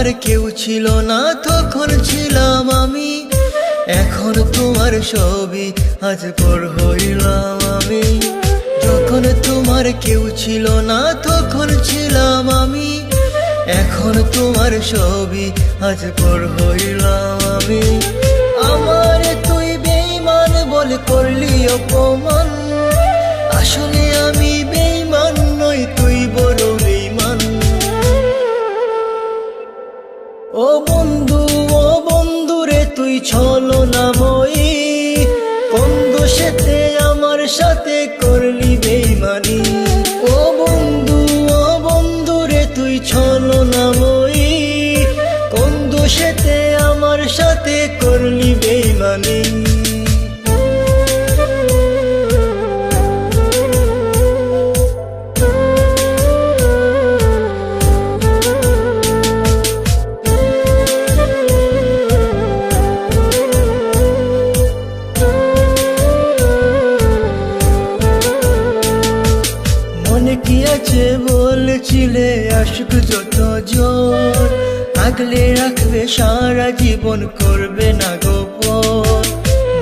তোমার কেউ ছিল না তখন ছিলাম আমি, এখন তোমার ছবি আজ পর হইলাম আমি। যখন তোমার কেউ ছিল না তখন ছিলাম আমি, এখন তোমার ছবি আজ পর হইলাম আমি। আমার তুই বেঈমান বলে করলি অপমান, আসলে আমি বেঈমান নই, তুই বড় বেঈমান। ও বন্ধু রে তুই ছলনাময়ী, কোন দোষেতে আমার সাথে করলি বেঈমানি। ও বন্ধু রে তুই ছলনাময়ী, কোন দোষেতে আমার সাথে করলি বেঈমানি। মনে কি আছে বলেছিলে আশিক যত জোর, আগলে রাখবে সারা জীবন করবে না গোপন।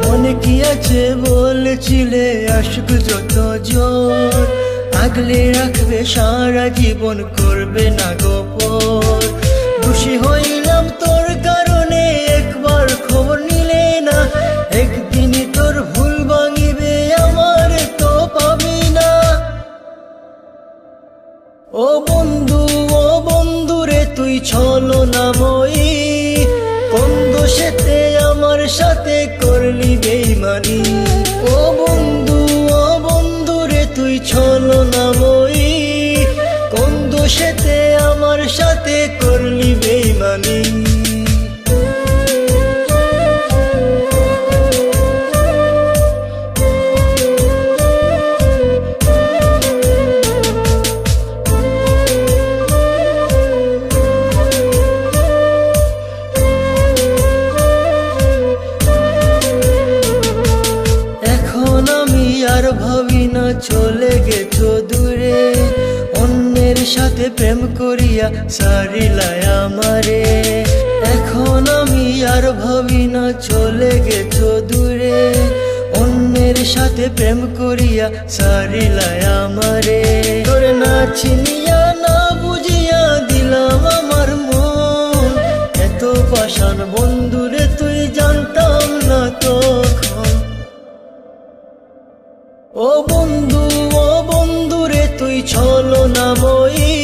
মনে কি আছে বলেছিলে আশিক যত জোর, আগলে রাখবে সারা জীবন করবে না গোপন। খুশি হইলাম তোর কারণে একবার খবর নিলে না, একদিনই তোর ভুল ভাঙিবে আমার তো পাবি না। ও বন্ধু রে তুই ছলনাময়ী, কোন দোষেতে আমার সাথে করলি বেঈমানি। ও বন্ধু রে তুই ছলনাময়ী, কোন দোষেতে আমার সাথে করলি বেঈমানি। আর ভাবি না চলে গেছো দূরে, অন্যের সাথে প্রেম করিয়া সারিলাই আমারে। এখন আমি আর ভাবি না চলে গেছো দূরে, অন্যের সাথে প্রেম করিয়া সারিলাই আমারে। তোরে না চিনিয়া না বুঝিয়া দিলাম আমার মন, এত পাষাণ বন্ধুরে তুই জানতাম না তখন। ও বন্ধু রে তুই ছলনাময়ী,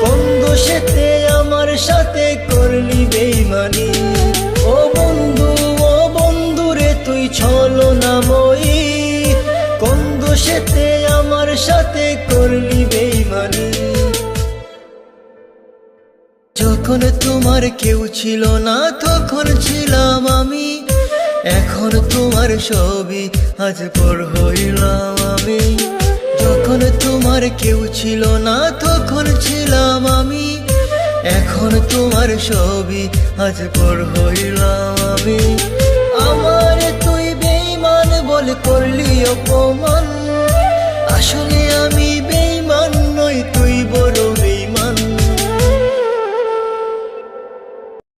কোন দোষেতে আমার সাথে করলি বেঈমানি। ও বন্ধু রে তুই ছলনাময়ী, কোন দোষেতে আমার সাথে করলি বেঈমানি। যখন তোমার কেউ ছিল না তখন ছিলাম আমি, এখন তোমার ছবি আজ পর হইলাম আমি। যখন তোমার কেউ ছিল না তখন ছিলাম আমি, এখন তোমার ছবি আজ পর হইলাম আমি। আমার তুই বেঈমান বলে করলি অপমান, আসলে